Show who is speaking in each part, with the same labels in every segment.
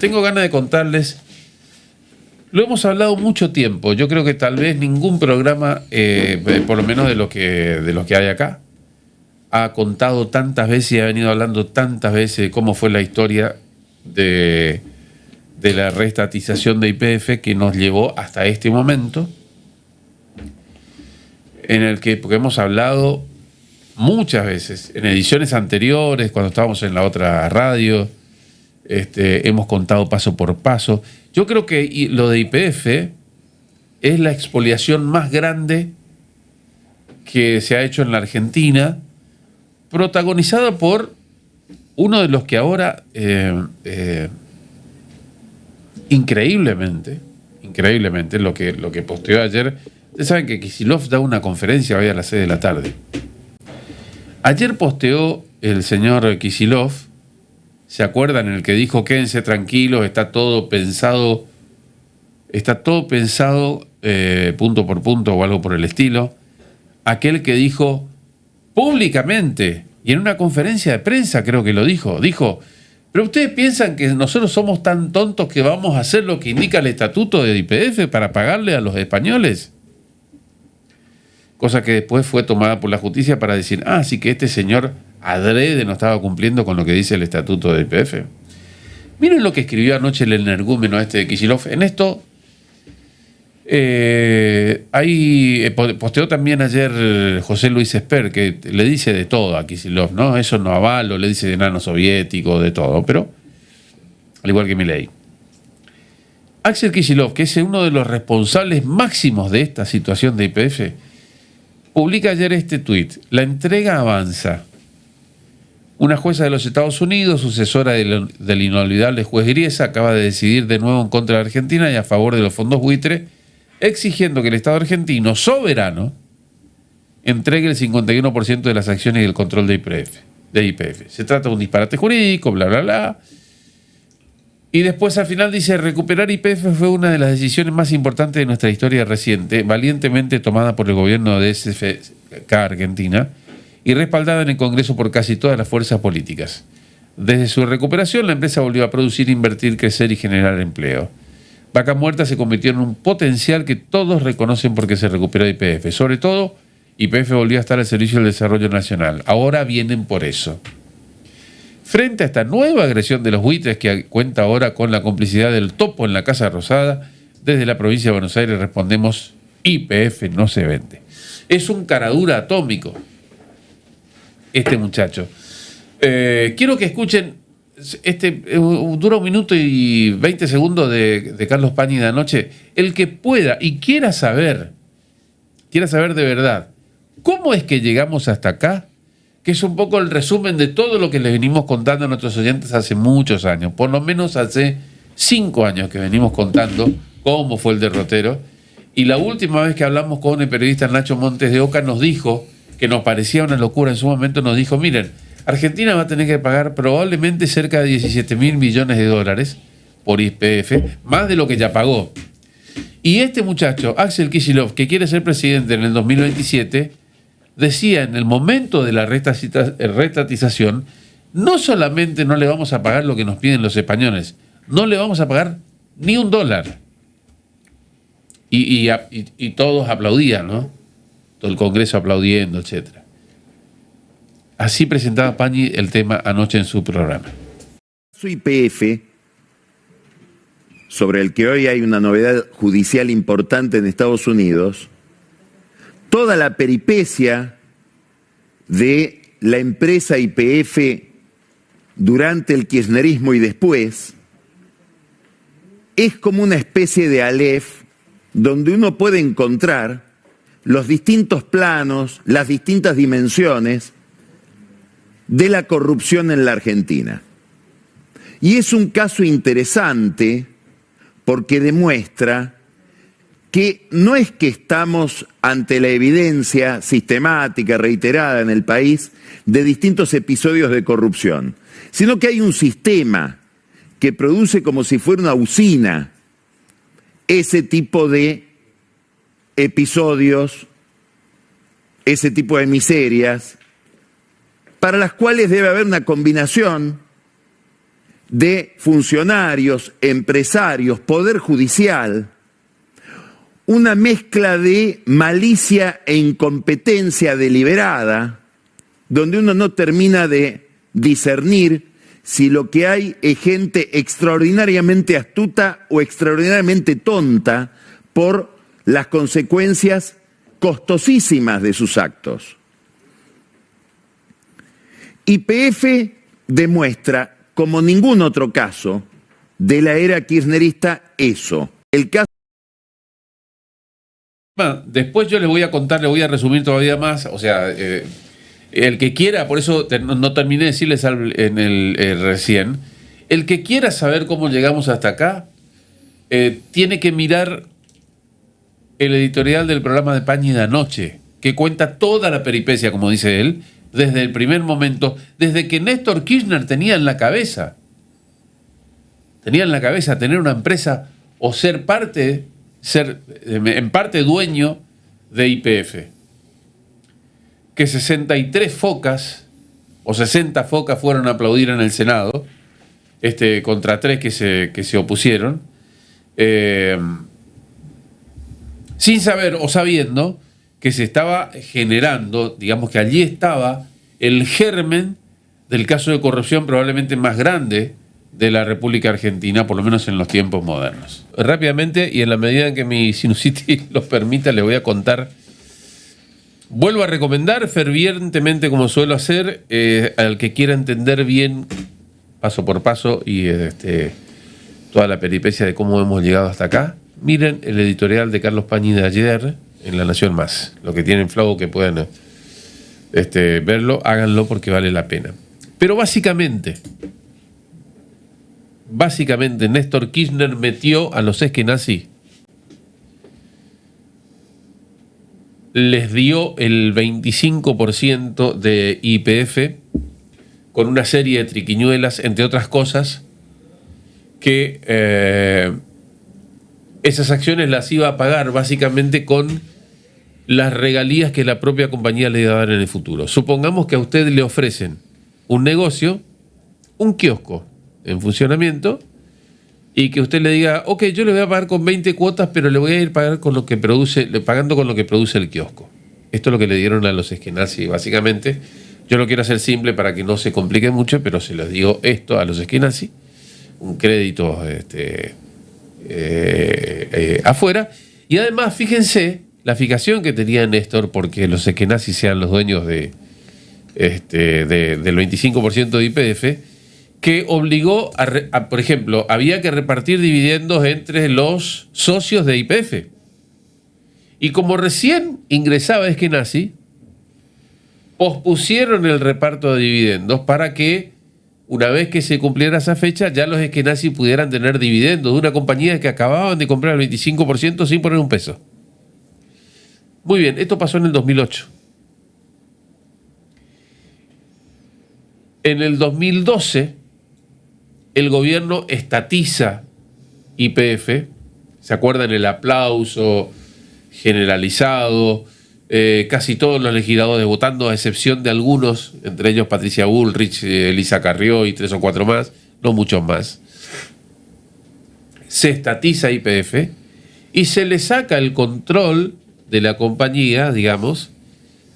Speaker 1: Tengo ganas de contarles, lo hemos hablado mucho tiempo, yo creo que tal vez ningún programa, por lo menos de los que hay acá, ha contado tantas veces y ha venido hablando tantas veces de cómo fue la historia de la reestatización de YPF que nos llevó hasta este momento, en el que, porque hemos hablado muchas veces, en ediciones anteriores, cuando estábamos en la otra radio, hemos contado paso por paso. Yo creo que lo de YPF es la expoliación más grande que se ha hecho en la Argentina, protagonizada por uno de los que ahora, increíblemente, lo que posteó ayer. Ustedes saben que Kicillof da una conferencia hoy a las 6 de la tarde. Ayer posteó el señor Kicillof, ¿se acuerdan? En el que dijo, quédense tranquilos, está todo pensado punto por punto o algo por el estilo. Aquel que dijo públicamente, y en una conferencia de prensa creo que lo dijo, pero ustedes piensan que nosotros somos tan tontos que vamos a hacer lo que indica el estatuto de YPF para pagarle a los españoles. Cosa que después fue tomada por la justicia para decir, sí que este señor adrede no estaba cumpliendo con lo que dice el estatuto de YPF. Miren lo que escribió anoche el energúmeno de Kicillof. En esto, posteó también ayer José Luis Esper, que le dice de todo a Kicillof, ¿no? Eso no avalo, le dice de enano soviético, de todo, pero al igual que Milei. Axel Kicillof, que es uno de los responsables máximos de esta situación de YPF, publica ayer este tuit: la entrega avanza. Una jueza de los Estados Unidos, sucesora del inolvidable juez Griesa, acaba de decidir de nuevo en contra de Argentina y a favor de los fondos buitre, exigiendo que el Estado argentino, soberano, entregue el 51% de las acciones y el control de YPF. Se trata de un disparate jurídico, bla, bla, bla. Y después al final dice, recuperar YPF fue una de las decisiones más importantes de nuestra historia reciente, valientemente tomada por el gobierno de SFK Argentina, y respaldada en el Congreso por casi todas las fuerzas políticas. Desde su recuperación, la empresa volvió a producir, invertir, crecer y generar empleo. Vaca Muerta se convirtió en un potencial que todos reconocen porque se recuperó YPF. Sobre todo, YPF volvió a estar al servicio del desarrollo nacional. Ahora vienen por eso. Frente a esta nueva agresión de los buitres, que cuenta ahora con la complicidad del topo en la Casa Rosada, desde la provincia de Buenos Aires respondemos, YPF no se vende. Es un caradura atómico este muchacho. Quiero que escuchen, dura 1 minuto y 20 segundos de Carlos Pañi de anoche. El que pueda y quiera saber de verdad cómo es que llegamos hasta acá, que es un poco el resumen de todo lo que les venimos contando a nuestros oyentes hace muchos años, por lo menos hace 5 años que venimos contando cómo fue el derrotero. Y la última vez que hablamos con el periodista Nacho Montes de Oca nos dijo, que nos parecía una locura en su momento, nos dijo, miren, Argentina va a tener que pagar probablemente cerca de 17.000 millones de dólares por YPF, más de lo que ya pagó. Y este muchacho, Axel Kicillof, que quiere ser presidente en el 2027, decía en el momento de la reestatización, no solamente no le vamos a pagar lo que nos piden los españoles, no le vamos a pagar ni $1. Y todos aplaudían, ¿no? Todo el Congreso aplaudiendo, etc. Así presentaba Pañi el tema anoche en su programa.
Speaker 2: YPF, sobre el que hoy hay una novedad judicial importante en Estados Unidos, toda la peripecia de la empresa YPF durante el kirchnerismo y después, es como una especie de Aleph donde uno puede encontrar los distintos planos, las distintas dimensiones de la corrupción en la Argentina. Y es un caso interesante porque demuestra que no es que estamos ante la evidencia sistemática, reiterada en el país, de distintos episodios de corrupción, sino que hay un sistema que produce como si fuera una usina ese tipo de episodios, ese tipo de miserias, para las cuales debe haber una combinación de funcionarios, empresarios, poder judicial, una mezcla de malicia e incompetencia deliberada, donde uno no termina de discernir si lo que hay es gente extraordinariamente astuta o extraordinariamente tonta por las consecuencias costosísimas de sus actos. YPF demuestra, como ningún otro caso de la era kirchnerista, eso. El caso...
Speaker 1: Bueno, después yo les voy a contar, les voy a resumir todavía más, o sea, el que quiera, por eso no terminé de decirles en el recién, el que quiera saber cómo llegamos hasta acá, tiene que mirar el editorial del programa de Pañi de anoche, que cuenta toda la peripecia, como dice él, desde el primer momento, desde que Néstor Kirchner tenía en la cabeza tener una empresa o ser en parte dueño de YPF. Que 63 focas o 60 focas fueron a aplaudir en el Senado, contra 3 que se opusieron, sin saber o sabiendo que se estaba generando, digamos que allí estaba el germen del caso de corrupción probablemente más grande de la República Argentina, por lo menos en los tiempos modernos. Rápidamente, y en la medida en que mi sinusitis lo permita, les voy a contar. Vuelvo a recomendar fervientemente, como suelo hacer, al que quiera entender bien, paso por paso, y toda la peripecia de cómo hemos llegado hasta acá. Miren el editorial de Carlos Pañi de ayer en La Nación Más. Lo que tienen flow que puedan verlo, háganlo porque vale la pena. Pero básicamente, Néstor Kirchner metió a los esquenazis, les dio el 25% de YPF con una serie de triquiñuelas, entre otras cosas, que esas acciones las iba a pagar básicamente con las regalías que la propia compañía le iba a dar en el futuro. Supongamos que a usted le ofrecen un negocio, un kiosco en funcionamiento, y que usted le diga, ok, yo le voy a pagar con 20 cuotas, pero le voy a ir pagando con lo que produce el kiosco. Esto es lo que le dieron a los esquenazis, básicamente. Yo lo quiero hacer simple para que no se complique mucho, pero se los digo esto a los esquenazis, un crédito afuera. Y además, fíjense la fijación que tenía Néstor porque los esquenazis sean los dueños del 25% de YPF, que obligó por ejemplo, había que repartir dividendos entre los socios de YPF. Y como recién ingresaba Eskenazi, pospusieron el reparto de dividendos para que, una vez que se cumpliera esa fecha, ya los Eskenazi pudieran tener dividendos de una compañía que acababan de comprar el 25% sin poner un peso. Muy bien, esto pasó en el 2008. En el 2012, el gobierno estatiza YPF. ¿Se acuerdan? El aplauso generalizado, casi todos los legisladores votando, a excepción de algunos, entre ellos Patricia Bullrich, Elisa Carrió y 3 o 4 más, no muchos más. Se estatiza YPF y se le saca el control de la compañía, digamos,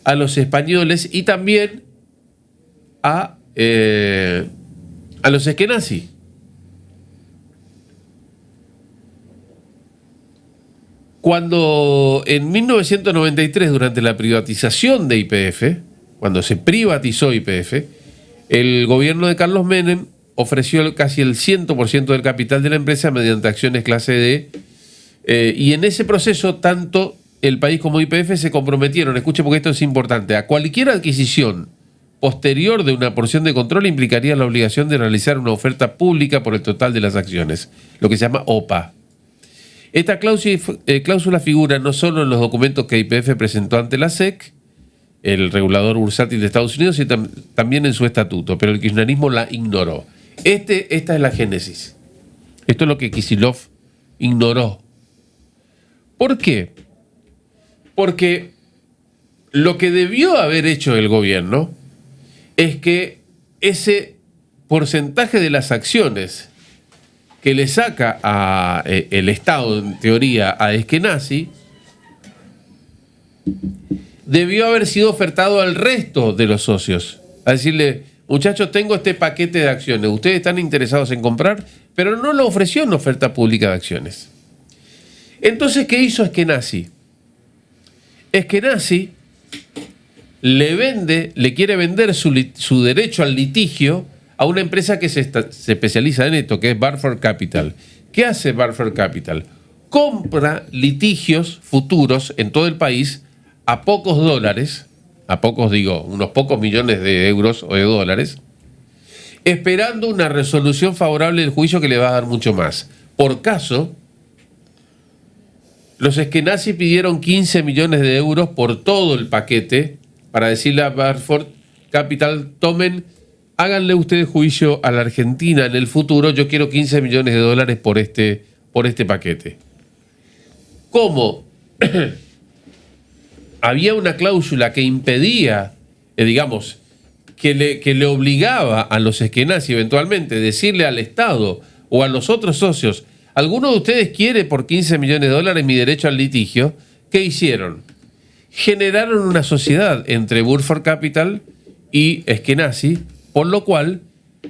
Speaker 1: a los españoles y también a los esquenazis. Cuando en 1993, durante la privatización de YPF, cuando se privatizó YPF, el gobierno de Carlos Menem ofreció casi el 100% del capital de la empresa mediante acciones clase D, y en ese proceso tanto el país como YPF se comprometieron, escuche porque esto es importante, a cualquier adquisición posterior de una porción de control implicaría la obligación de realizar una oferta pública por el total de las acciones, lo que se llama OPA. Esta cláusula figura no solo en los documentos que YPF presentó ante la SEC, el regulador bursátil de Estados Unidos, sino también en su estatuto, pero el kirchnerismo la ignoró. Esta es la génesis. Esto es lo que Kicillof ignoró. ¿Por qué? Porque lo que debió haber hecho el gobierno es que ese porcentaje de las acciones que le saca el Estado, en teoría, a Eskenazi, debió haber sido ofertado al resto de los socios. A decirle, muchachos, tengo este paquete de acciones, ustedes están interesados en comprar, pero no lo ofreció en oferta pública de acciones. Entonces, ¿qué hizo Eskenazi? Eskenazi le quiere vender su derecho al litigio a una empresa que se especializa en esto, que es Burford Capital. ¿Qué hace Burford Capital? Compra litigios futuros en todo el país a pocos dólares, unos pocos millones de euros o de dólares, esperando una resolución favorable del juicio que le va a dar mucho más. Por caso, los Eskenazi pidieron 15 millones de euros por todo el paquete para decirle a Burford Capital, háganle ustedes juicio a la Argentina en el futuro, yo quiero 15 millones de dólares por este paquete. ¿Cómo? Había una cláusula que impedía, que le obligaba a los Eskenazi eventualmente decirle al Estado o a los otros socios, ¿alguno de ustedes quiere por 15 millones de dólares mi derecho al litigio? ¿Qué hicieron? Generaron una sociedad entre Burford Capital y Eskenazi, por lo cual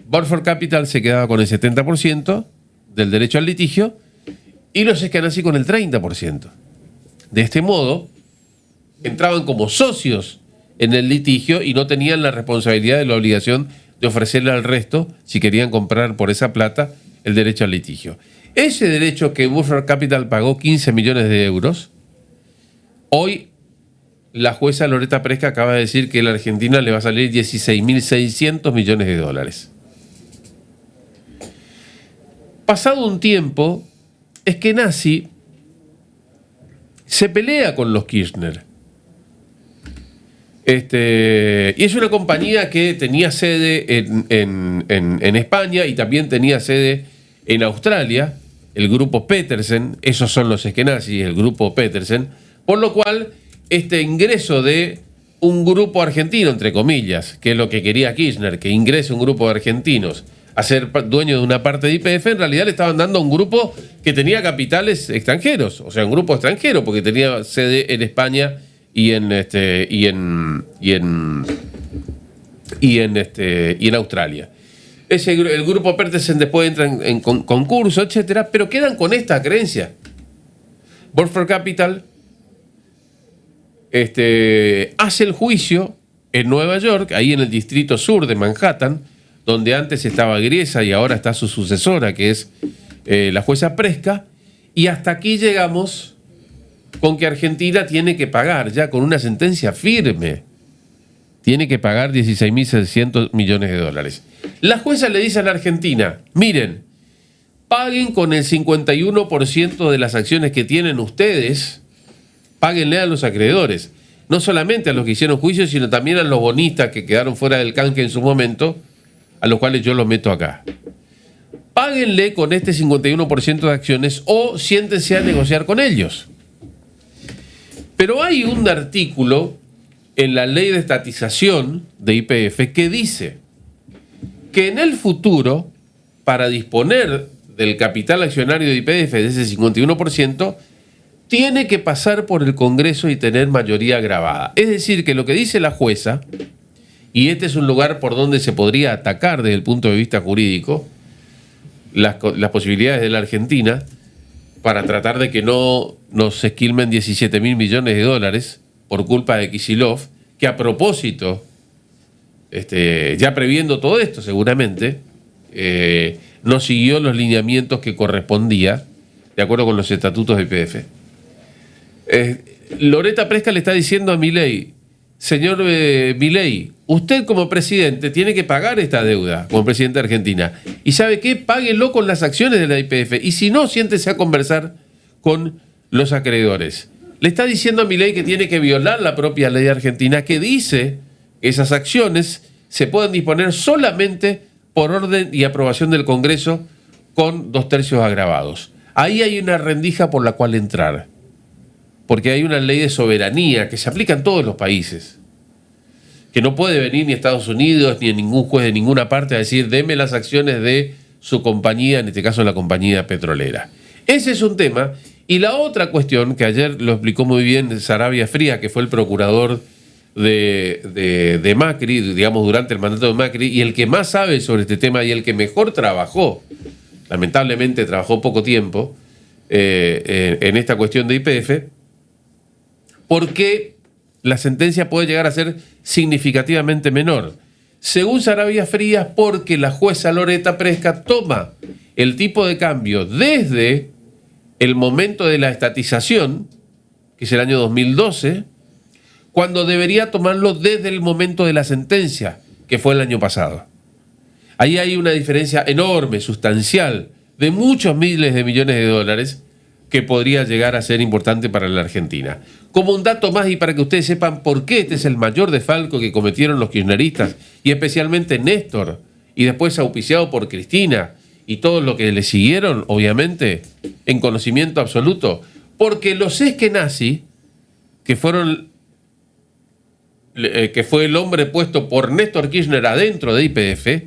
Speaker 1: Burford Capital se quedaba con el 70% del derecho al litigio y los Eskenazi con el 30%. De este modo, entraban como socios en el litigio y no tenían la responsabilidad de la obligación de ofrecerle al resto, si querían comprar por esa plata, el derecho al litigio. Ese derecho que Burford Capital pagó 15 millones de euros, hoy la jueza Loretta Presca acaba de decir que a la Argentina le va a salir 16.600 millones de dólares. Pasado un tiempo, Eskenazi se pelea con los Kirchner. Y es una compañía que tenía sede en España y también tenía sede en Australia, el grupo Petersen, esos son los Eskenazi, el grupo Petersen, por lo cual este ingreso de un grupo argentino, entre comillas, que es lo que quería Kirchner, que ingrese un grupo de argentinos a ser dueño de una parte de YPF, en realidad le estaban dando a un grupo que tenía capitales extranjeros, o sea, un grupo extranjero, porque tenía sede en España y en Australia. El grupo Petersen después entra en concurso, etcétera, pero quedan con esta creencia. Burford Capital hace el juicio en Nueva York, ahí en el distrito sur de Manhattan, donde antes estaba Griesa y ahora está su sucesora, que es la jueza Presca, y hasta aquí llegamos con que Argentina tiene que pagar, ya con una sentencia firme, tiene que pagar 16.600 millones de dólares. La jueza le dice a la Argentina, miren, paguen con el 51% de las acciones que tienen ustedes, páguenle a los acreedores, no solamente a los que hicieron juicio, sino también a los bonistas que quedaron fuera del canje en su momento, a los cuales yo los meto acá. Páguenle con este 51% de acciones o siéntense a negociar con ellos. Pero hay un artículo en la ley de estatización de YPF que dice que en el futuro, para disponer del capital accionario de YPF de ese 51%, tiene que pasar por el Congreso y tener mayoría agravada. Es decir, que lo que dice la jueza, y este es un lugar por donde se podría atacar desde el punto de vista jurídico las posibilidades de la Argentina para tratar de que no nos esquilmen 17.000 millones de dólares por culpa de Kicillof, que a propósito, ya previendo todo esto seguramente, no siguió los lineamientos que correspondía de acuerdo con los estatutos de YPF. Loretta Presca le está diciendo a Milei, señor Milei, usted como presidente tiene que pagar esta deuda como presidente de Argentina. ¿Y sabe qué? Páguelo con las acciones de la YPF. Y si no, siéntese a conversar con los acreedores. Le está diciendo a Milei que tiene que violar la propia ley argentina que dice que esas acciones se pueden disponer solamente por orden y aprobación del Congreso con 2/3 agravados. Ahí hay una rendija por la cual entrar. Porque hay una ley de soberanía que se aplica en todos los países. que no puede venir ni a Estados Unidos ni a ningún juez de ninguna parte a decir deme las acciones de su compañía, en este caso la compañía petrolera. Ese es un tema. Y la otra cuestión, que ayer lo explicó muy bien Saravia Frías, que fue el procurador de Macri, digamos, durante el mandato de Macri, y el que más sabe sobre este tema y el que mejor trabajó, lamentablemente trabajó poco tiempo en esta cuestión de YPF, porque la sentencia puede llegar a ser significativamente menor. Según Saravia Frías, porque la jueza Loretta Presca toma el tipo de cambio desde el momento de la estatización, que es el año 2012, cuando debería tomarlo desde el momento de la sentencia, que fue el año pasado. Ahí hay una diferencia enorme, sustancial, de muchos miles de millones de dólares, que podría llegar a ser importante para la Argentina. Como un dato más y para que ustedes sepan por qué este es el mayor desfalco que cometieron los kirchneristas, y especialmente Néstor, y después auspiciado por Cristina, y todos los que le siguieron, obviamente, en conocimiento absoluto, porque los eskenazi, que fue el hombre puesto por Néstor Kirchner adentro de YPF,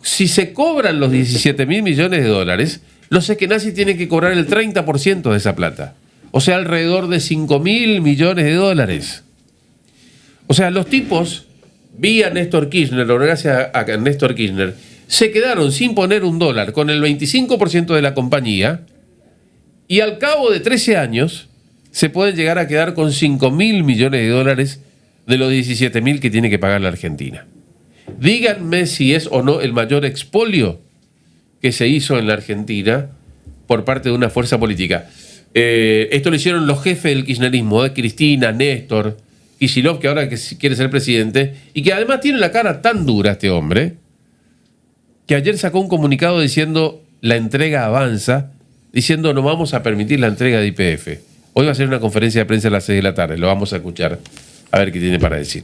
Speaker 1: si se cobran los 17.000 millones de dólares, los eskenazi tienen que cobrar el 30% de esa plata. O sea, alrededor de 5.000 millones de dólares. O sea, los tipos, vía Néstor Kirchner, o gracias a Néstor Kirchner, se quedaron sin poner un dólar con el 25% de la compañía, y al cabo de 13 años se pueden llegar a quedar con 5.000 millones de dólares de los 17.000 que tiene que pagar la Argentina. Díganme si es o no el mayor expolio que se hizo en la Argentina por parte de una fuerza política. Esto lo hicieron los jefes del kirchnerismo, Cristina, Néstor, Kicillof, que ahora quiere ser presidente, y que además tiene la cara tan dura este hombre, que ayer sacó un comunicado diciendo la entrega avanza, diciendo no vamos a permitir la entrega de YPF. Hoy va a ser una conferencia de prensa a las 6 de la tarde, lo vamos a escuchar, a ver qué tiene para decir.